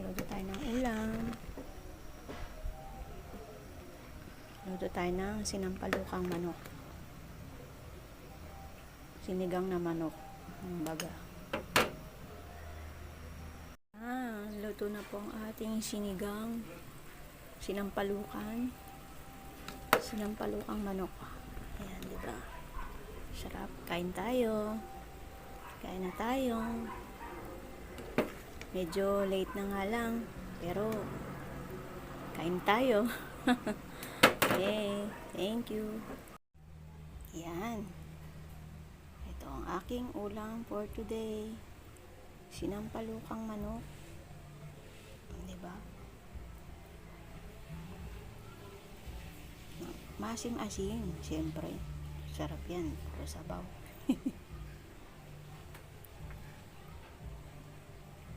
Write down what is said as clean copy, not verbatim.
Luto tayo ng ulam. Luto tayo ng sinampalukang manok. Sinigang na manok. Ang baga. Luto na po ang ating sinampalukang manok. Ayan, diba? Sarap. Kain tayo. Kain na tayo. Medyo late na nga lang. Pero, kain tayo. Okay. Thank you. Ayan. Ito ang aking ulam for today. Sinampalukang manok. Diba? Masim-asim. Siyempre. Sarap yan. Puro sabaw.